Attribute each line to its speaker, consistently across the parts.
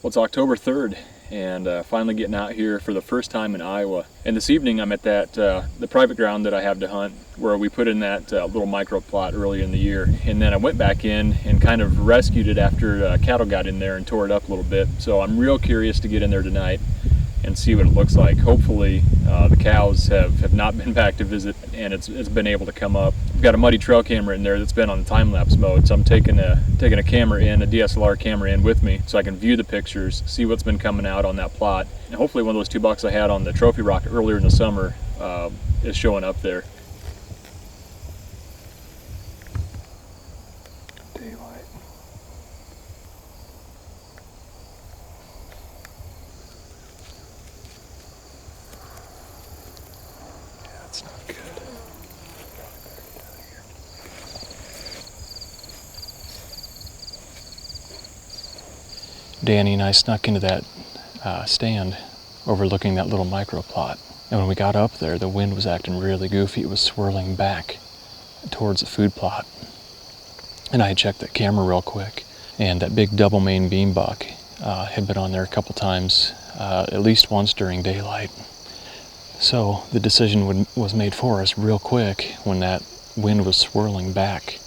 Speaker 1: Well, it's October 3rd, and finally getting out here for the first time in Iowa. And this evening I'm at that the private ground that I have to hunt, where we put in that little micro plot earlier in the year. And then I went back in and kind of rescued it after cattle got in there and tore it up a little bit. So I'm real curious to get in there tonight and see what it looks like. Hopefully the cows have not been back to visit, and it's been able to come up. I've got a muddy trail camera in there that's been on time-lapse mode, so I'm taking a camera in, a DSLR camera in with me, so I can view the pictures, see what's been coming out on that plot, and hopefully one of those 2 bucks I had on the trophy rock earlier in the summer is showing up there. Daylight. Yeah, that's not good. Danny and I snuck into that stand overlooking that little micro plot. And when we got up there, the wind was acting really goofy. It was swirling back towards the food plot. And I had checked that camera real quick, and that big double main beam buck had been on there a couple times, at least once during daylight. So the decision was made for us real quick when that wind was swirling back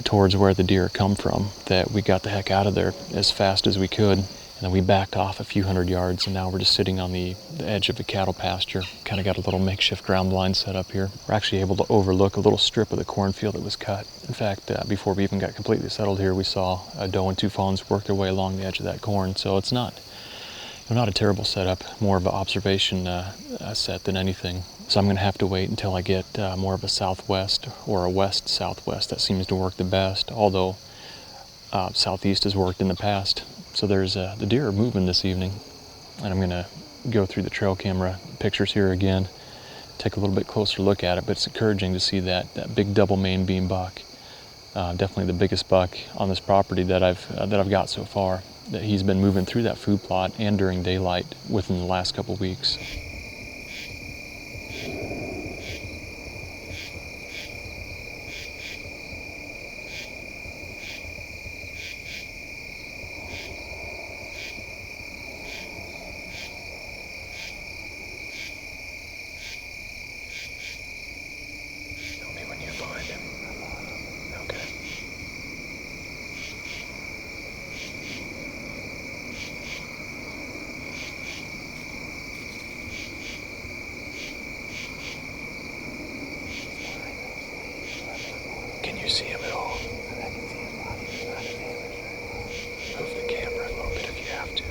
Speaker 1: towards where the deer come from, that we got the heck out of there as fast as we could. And then we backed off a few hundred yards, and now we're just sitting on the edge of a cattle pasture. Kind of got a little makeshift ground blind set up here. We're actually able to overlook a little strip of the cornfield that was cut. In fact, before we even got completely settled here, we saw a doe and 2 fawns work their way along the edge of that corn. So it's not a terrible setup, more of an observation set than anything. So I'm going to have to wait until I get more of a southwest or a west-southwest. That seems to work the best, although southeast has worked in the past. So there's the deer are moving this evening, and I'm going to go through the trail camera pictures here again, take a little bit closer look at it. But it's encouraging to see that big double main beam buck, definitely the biggest buck on this property that I've got so far. That he's been moving through that food plot and during daylight within the last couple weeks. Tell me when you find him. Okay. Can you see him at all? I can see his body. Move the camera a little bit if you have to.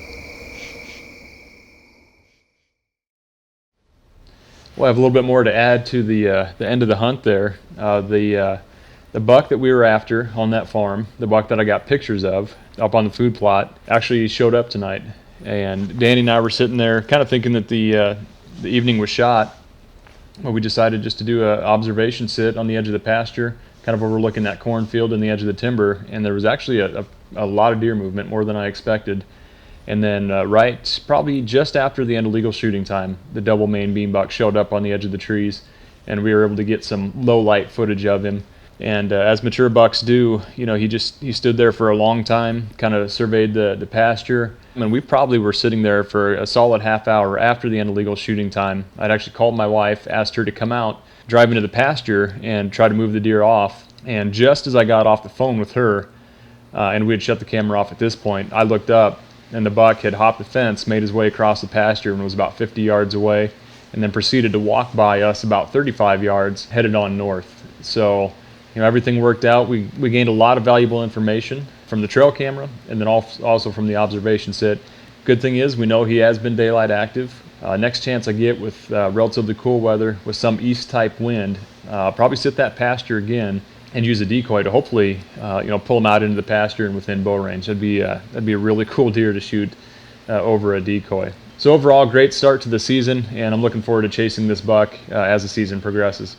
Speaker 1: Well, I have a little bit more to add to the end of the hunt there. The buck that we were after on that farm, the buck that I got pictures of up on the food plot, actually showed up tonight. And Danny and I were sitting there kind of thinking that the evening was shot. Well, we decided just to do an observation sit on the edge of the pasture, kind of overlooking that cornfield and the edge of the timber. And there was actually a lot of deer movement, more than I expected. And then right, probably just after the end of legal shooting time, the double main beam buck showed up on the edge of the trees, and we were able to get some low light footage of him. And as mature bucks do, you know, he stood there for a long time, kind of surveyed the pasture. And we probably were sitting there for a solid half hour after the end of legal shooting time. I'd actually called my wife, asked her to come out, drive into the pasture, and try to move the deer off. And just as I got off the phone with her, and we had shut the camera off at this point, I looked up, and the buck had hopped the fence, made his way across the pasture, and was about 50 yards away, and then proceeded to walk by us about 35 yards, headed on north. So, you know, everything worked out. We gained a lot of valuable information from the trail camera, and then also from the observation sit. Good thing is, we know he has been daylight active. Next chance I get with relatively cool weather, with some east-type wind, I'll probably sit that pasture again and use a decoy to hopefully, pull him out into the pasture and within bow range. That'd be a really cool deer to shoot over a decoy. So overall, great start to the season, and I'm looking forward to chasing this buck as the season progresses.